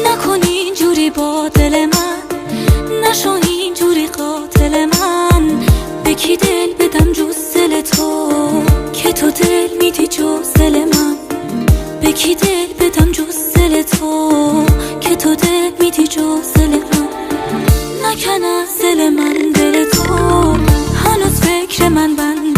نکن اینجوری با دل من، نشو اینجوری قاتل من. به کی دل بدم جز دل تو که تو دل میدی جز دل من؟ به کی دل بدم جز دل تو که تو دل میدی جز دل من؟ نکن از دل من دل تو، هنوز فکر من بند